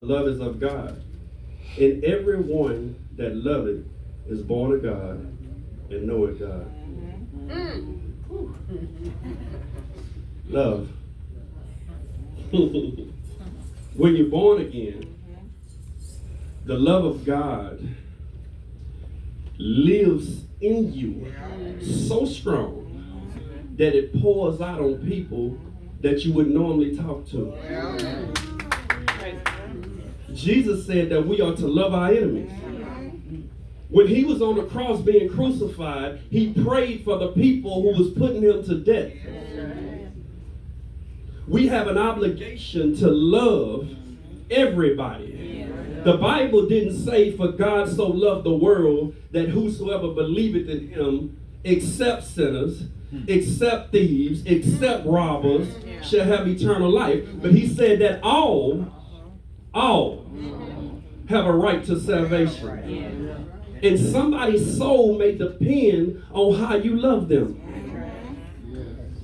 Love is of God. And everyone that loveth is born of God and knoweth God. Love. When you're born again, the love of God lives in you so strong that it pours out on people that you would normally talk to. Jesus said that we are to love our enemies. When he was on the cross being crucified, he prayed for the people who was putting him to death. We have an obligation to love everybody. The Bible didn't say, for God so loved the world that whosoever believeth in him, except sinners, except thieves, except robbers, shall have eternal life. But he said that all have a right to salvation. And somebody's soul may depend on how you love them.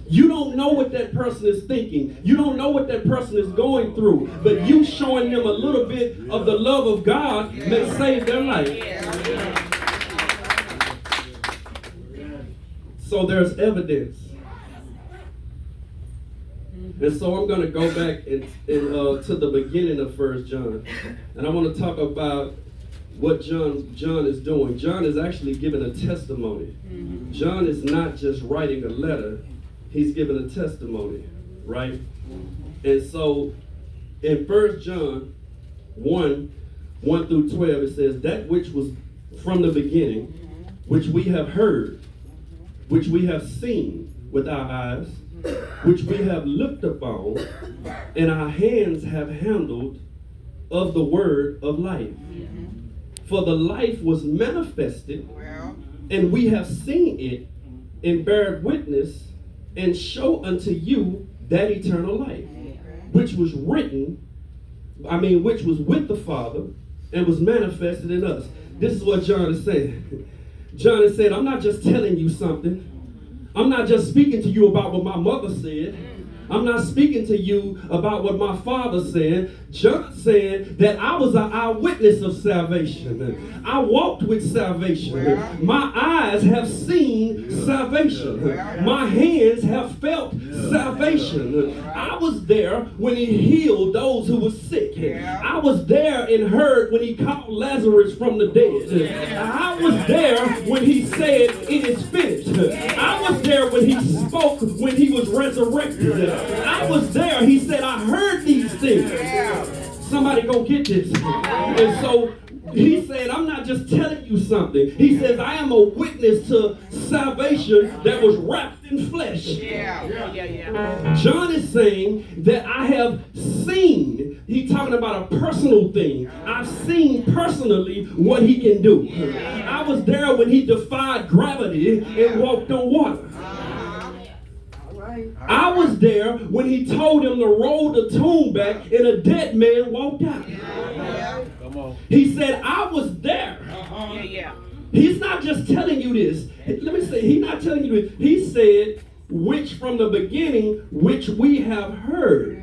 You don't know what that person is thinking. You don't know what that person is going through. But you showing them a little bit of the love of God may save their life. So there's evidence. And so I'm going to go back to the beginning of 1 John. And I want to talk about what John is doing. John is actually giving a testimony. John is not just writing a letter. He's giving a testimony, right? And so in 1 John 1 through 12, it says, that which was from the beginning, which we have heard, which we have seen with our eyes, which we have looked upon, and our hands have handled of the word of life. For the life was manifested, and we have seen it, and bear witness, and show unto you that eternal life, which was with the Father, and was manifested in us. This is what John is saying. John is saying, I'm not just telling you something. I'm not just speaking to you about what my mother said. I'm not speaking to you about what my father said. John said that I was an eyewitness of salvation. I walked with salvation. My eyes have seen salvation. My hands have felt salvation. I was there when he healed those who were sick. I was there and heard when he called Lazarus from the dead. I was there when he said, it is finished. I was there when he spoke when he was resurrected. I was there. He said, I heard these things. Somebody go get this. And so he said, I'm not just telling you something. He says, I am a witness to salvation that was wrapped in flesh. John is saying that I have seen. He's talking about a personal thing. I've seen personally what he can do. I was there when he defied gravity and walked on water. I was there when he told him to roll the tomb back and a dead man walked out. Come on. He said, I was there. He's not just telling you this. Let me say, he's not telling you this. He said, which from the beginning, which we have heard.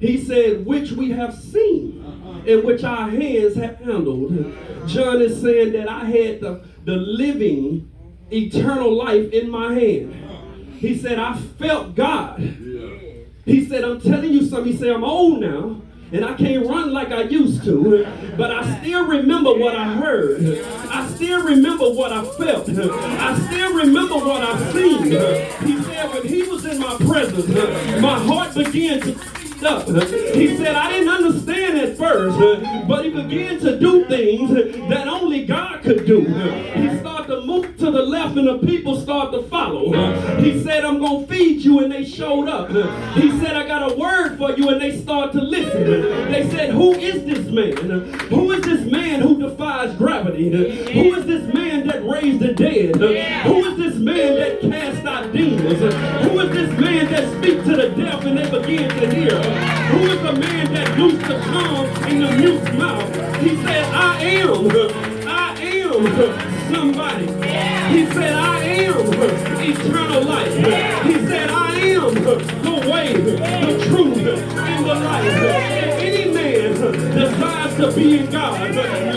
He said, which we have seen, and which our hands have handled. John is saying that I had the living, eternal life in my hand. He said, I felt God. He said, I'm telling you something. He said, I'm old now, and I can't run like I used to, but I still remember what I heard. I still remember what I felt. I still remember what I seen. He said, when he was in my presence, my heart began to up. He said, I didn't understand at first, but he began to do things that only God could do. He started to move to the left and the people started to follow. He said, I'm going to feed you, and they showed up. He said, I got a word for you, and they started to listen. They said, who is this man? Who is this man who defies gravity? Who is this man that raised the dead? Who is this man that cast out demons? Who is this man that speaks to the deaf and they begin to hear? Who is the man that loosed the tongue in the mute's mouth? He said, I am somebody. He said, I am eternal life. He said, I am the way, the truth, and the life. If any man to be in God.